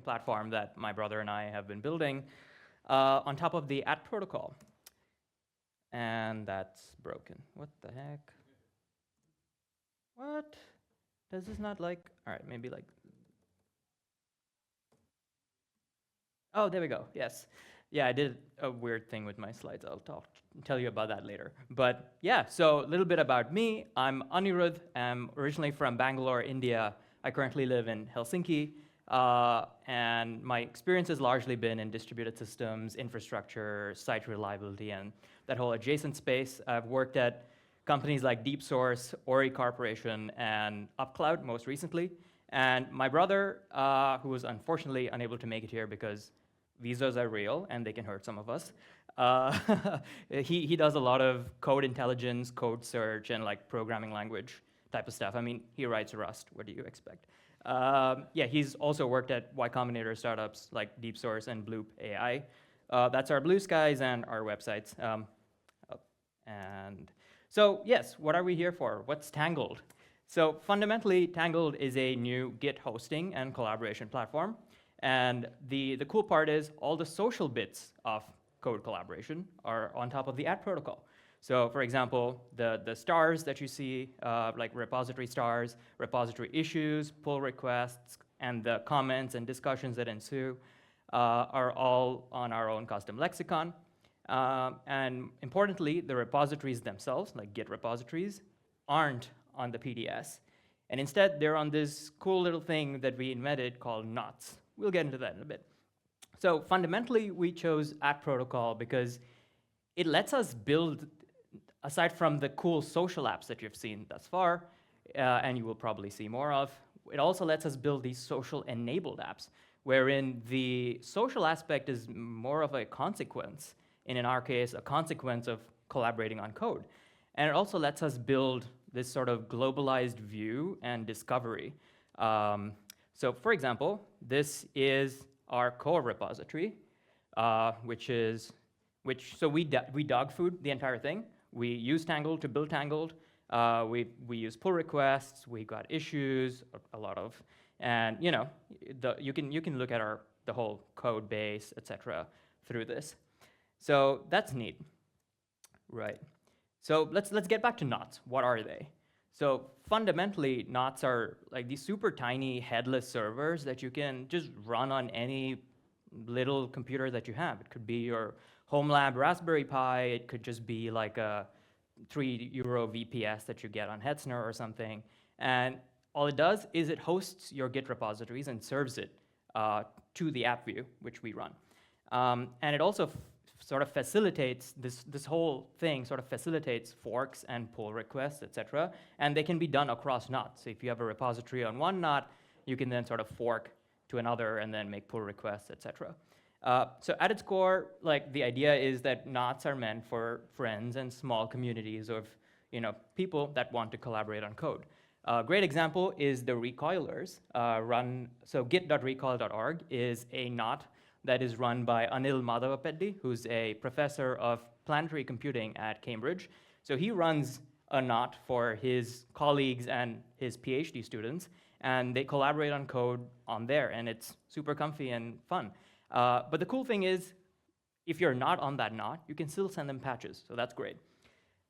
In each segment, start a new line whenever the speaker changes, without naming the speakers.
platform that my brother and I have been building on top of the ATprotocol. And that's broken. What the heck? What? Does this not like, all right, maybe like, oh, there we go, yes. Yeah, I did a weird thing with my slides. I'll tell you about that later. But yeah, so a little bit about me. I'm Anirudh. I'm originally from Bangalore, India. I currently live in Helsinki. And my experience has largely been in distributed systems, infrastructure, site reliability, and that whole adjacent space. I've worked at companies like DeepSource, Ori Corporation, and UpCloud most recently. And my brother, who was unfortunately unable to make it here because visas are real and they can hurt some of us. He does a lot of code intelligence, code search, and like programming language type of stuff. I mean, he writes Rust. What do you expect? Yeah, he's also worked at Y Combinator startups like DeepSource and Bloop AI. That's our blue skies and our websites. And so yes, what are we here for? What's Tangled? So fundamentally, Tangled is a new Git hosting and collaboration platform. And the cool part is all the social bits of code collaboration are on top of the ATprotocol. So for example, the stars that you see, like repository stars, repository issues, pull requests, and the comments and discussions that ensue are all on our own custom lexicon. And importantly, the repositories themselves, like Git repositories, aren't on the PDS. And instead, they're on this cool little thing that we invented called knots. We'll get into that in a bit. So fundamentally, we chose ATprotocol because it lets us build, aside from the cool social apps that you've seen thus far, and you will probably see more of, it also lets us build these social-enabled apps, wherein the social aspect is more of a consequence, and in our case, a consequence of collaborating on code. And it also lets us build this sort of globalized view and discovery. So for example, this is our core repository, so we dog food the entire thing. We use Tangled to build Tangled. We use pull requests. We got issues, a lot of, and you know, you can look at the whole code base, etc., through this. So that's neat, right? So let's get back to knots. What are they? So fundamentally, knots are like these super tiny headless servers that you can just run on any little computer that you have. It could be your home lab Raspberry Pi. It could just be like a €3 VPS that you get on Hetzner or something. And all it does is it hosts your Git repositories and serves it to the app view, which we run. And it also sort of facilitates this whole thing sort of facilitates forks and pull requests, etc. And they can be done across knots. So if you have a repository on one knot, you can then sort of fork to another and then make pull requests, etc. So at its core, like the idea is that knots are meant for friends and small communities of people that want to collaborate on code. A great example is the recoilers so git.recoil.org is a knot that is run by Anil Madhavapeddi, who's a professor of planetary computing at Cambridge. So he runs a knot for his colleagues and his PhD students, and they collaborate on code on there, and it's super comfy and fun. But the cool thing is, if you're not on that knot, you can still send them patches, so that's great.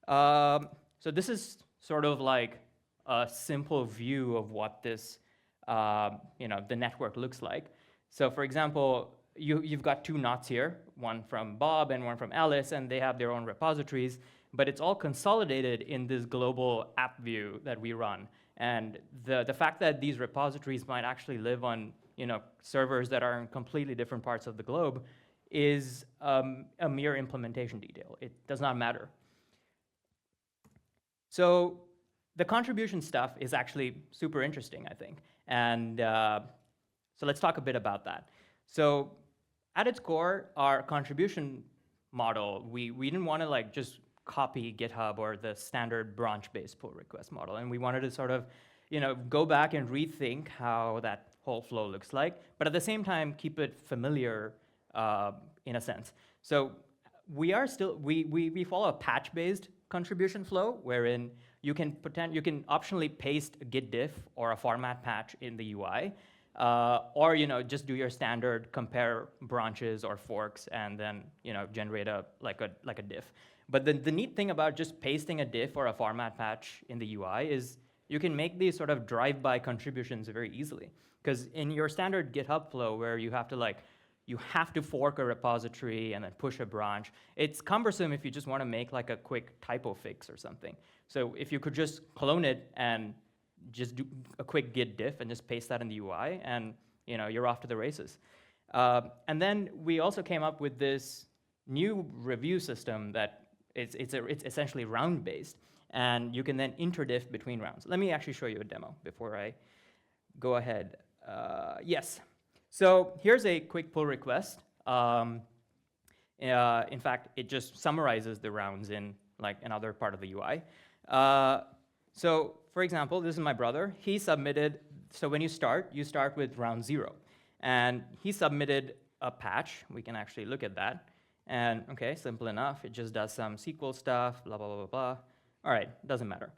So this is sort of like a simple view of what this, the network looks like. So for example, you've got two knots here, one from Bob and one from Alice, and they have their own repositories, but it's all consolidated in this global app view that we run. And the fact that these repositories might actually live on servers that are in completely different parts of the globe is a mere implementation detail. It does not matter. So the contribution stuff is actually super interesting, I think. And so let's talk a bit about that. So at its core, our contribution model, we didn't want to like just copy GitHub or the standard branch-based pull request model. And we wanted to sort of go back and rethink how that whole flow looks like, but at the same time, keep it familiar in a sense. So we follow a patch-based contribution flow, wherein you can optionally paste a git diff or a format patch in the UI. or just do your standard compare branches or forks and then generate a diff. But the neat thing about just pasting a diff or a format patch in the UI is you can make these sort of drive-by contributions very easily. Because in your standard GitHub flow where you have to fork a repository and then push a branch, it's cumbersome if you just want to make like a quick typo fix or something. So if you could just clone it and just do a quick git diff and just paste that in the UI, and you're off to the races. And then we also came up with this new review system that it's essentially round-based, and you can then interdiff between rounds. Let me actually show you a demo before I go ahead. Yes. So here's a quick pull request. In fact, it just summarizes the rounds in like another part of the UI. So for example, this is my brother. He submitted, so when you start with round 0. And he submitted a patch. We can actually look at that. And okay, simple enough. It just does some SQL stuff, blah, blah, blah, blah, blah. All right, doesn't matter.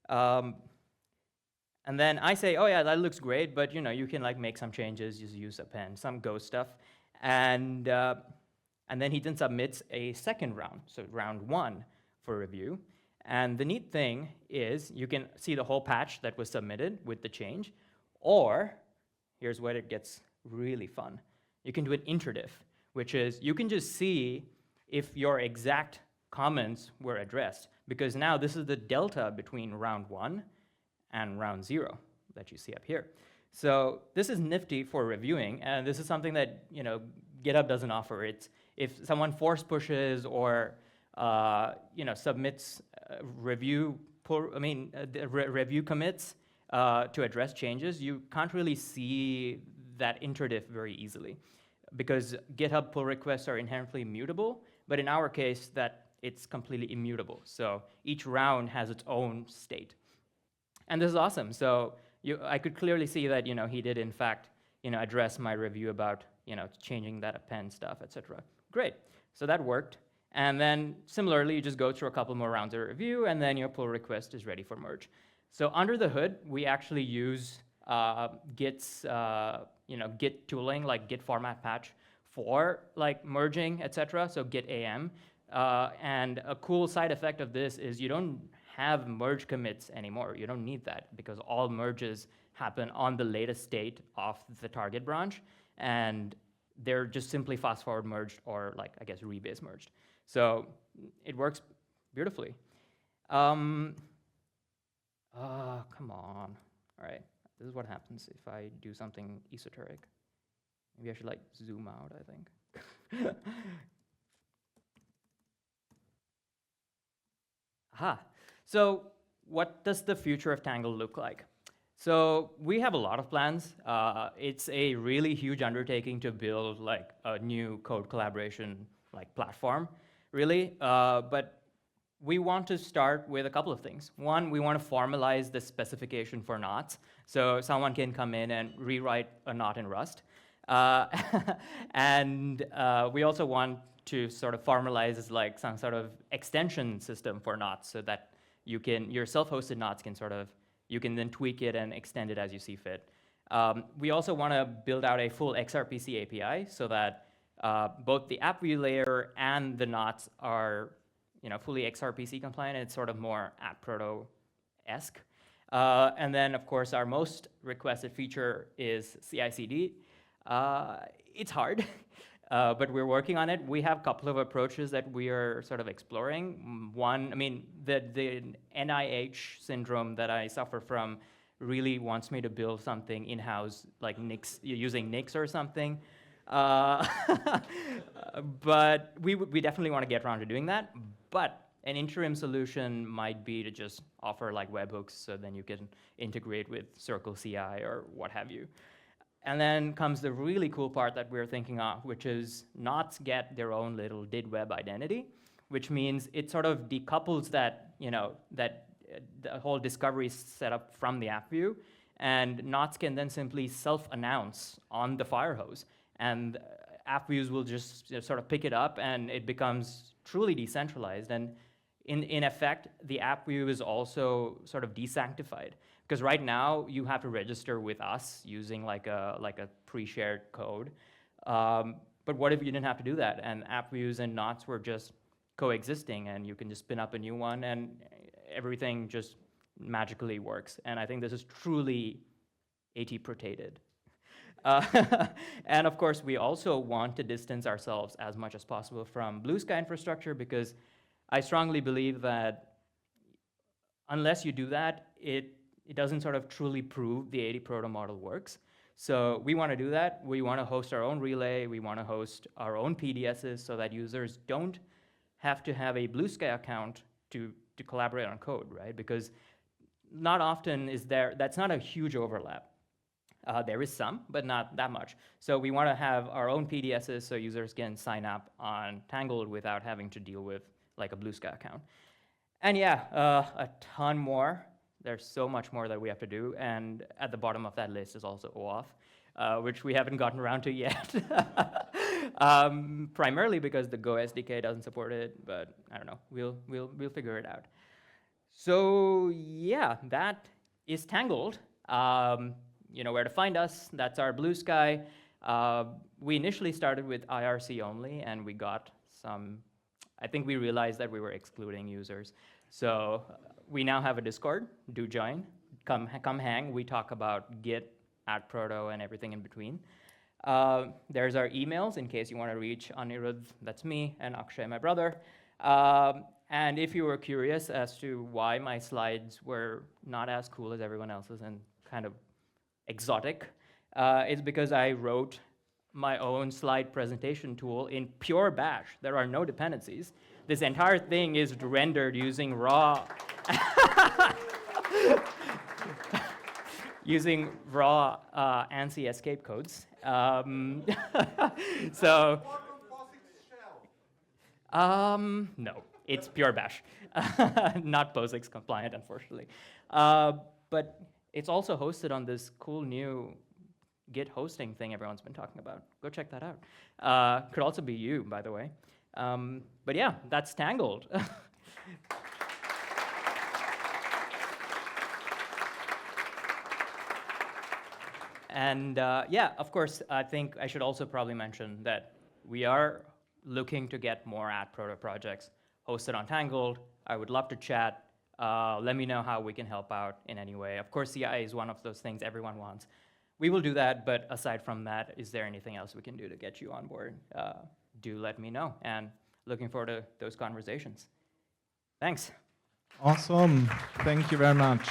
And then I say, oh yeah, that looks great, but you can like make some changes, just use append, some Go stuff. And then he then submits a second round, so round 1 for review. And the neat thing is you can see the whole patch that was submitted with the change, or here's where it gets really fun. You can do an interdiff, which is you can just see if your exact comments were addressed, because now this is the delta between round 1 and round 0 that you see up here. So this is nifty for reviewing, and this is something that GitHub doesn't offer. It's if someone force pushes or submits review commits to address changes, you can't really see that interdiff very easily, because GitHub pull requests are inherently mutable, but in our case, that it's completely immutable. So each round has its own state. And this is awesome. So I could clearly see that he did in fact address my review about changing that append stuff, etc. Great. So that worked. And then similarly, you just go through a couple more rounds of review, and then your pull request is ready for merge. So under the hood, we actually use Git's Git tooling like Git format patch for like merging, etc. So Git AM. And a cool side effect of this is you don't have merge commits anymore. You don't need that, because all merges happen on the latest state of the target branch, and they're just simply fast forward merged, or like I guess rebase merged. So it works beautifully. Come on. All right, this is what happens if I do something esoteric. Maybe I should like zoom out, I think. Aha. So what does the future of Tangled look like? So we have a lot of plans. It's a really huge undertaking to build like a new code collaboration like platform, really. But we want to start with a couple of things. One, we want to formalize the specification for knots, so someone can come in and rewrite a knot in Rust. And we also want to sort of formalize like some sort of extension system for knots, so that your self-hosted knots you can then tweak it and extend it as you see fit. We also want to build out a full XRPC API so that both the app view layer and the knots are fully XRPC compliant. It's sort of more ATproto-esque. And then, of course, our most requested feature is CI/CD. It's hard. But we're working on it. We have a couple of approaches that we are sort of exploring. One, the NIH syndrome that I suffer from really wants me to build something in-house, like Nix, using Nix or something. But we definitely want to get around to doing that. But an interim solution might be to just offer like webhooks, so then you can integrate with Circle CI or what have you. And then comes the really cool part that we're thinking of, which is knots get their own little did web identity, which means it sort of decouples that, the whole discovery setup from the app view, and knots can then simply self-announce on the fire hose, and app views will just sort of pick it up, and it becomes truly decentralized. And in effect, the app view is also sort of desanctified, Because right now, you have to register with us using like a pre-shared code. But what if you didn't have to do that, and app views and knots were just coexisting, and you can just spin up a new one, and everything just magically works. And I think this is truly AT-protated. And of course, we also want to distance ourselves as much as possible from blue sky infrastructure, because I strongly believe that unless you do that, it doesn't sort of truly prove the AT-proto model works. So we want to do that. We want to host our own relay. We want to host our own PDSs so that users don't have to have a blue sky account to collaborate on code, right? Because not often is there, that's not a huge overlap. There is some, but not that much. So we want to have our own PDSs so users can sign up on Tangled without having to deal with like a blue sky account. And yeah, a ton more. There's so much more that we have to do. And at the bottom of that list is also OAuth, which we haven't gotten around to yet. Primarily because the Go SDK doesn't support it, but I don't know, we'll figure it out. So yeah, that is Tangled. You know where to find us. That's our blue sky. We initially started with IRC only, and we got some, I think we realized that we were excluding users. So we now have a Discord. Do join. Come hang. We talk about Git, ATproto, and everything in between. There's our emails in case you want to reach Anirudh, that's me, and Akshay, my brother. And if you were curious as to why my slides were not as cool as everyone else's and kind of exotic, it's because I wrote my own slide presentation tool in pure bash. There are no dependencies. This entire thing is rendered using raw ANSI escape codes. So no, it's pure bash, not POSIX compliant, unfortunately. But it's also hosted on this cool new Git hosting thing everyone's been talking about. Go check that out. Could also be you, by the way. But yeah, that's Tangled. And yeah, of course, I think I should also probably mention that we are looking to get more ATproto projects hosted on Tangled. I would love to chat. Let me know how we can help out in any way. Of course, CI is one of those things everyone wants. We will do that, but aside from that, is there anything else we can do to get you on board? Do let me know, and looking forward to those conversations. Thanks.
Awesome. Thank you very much.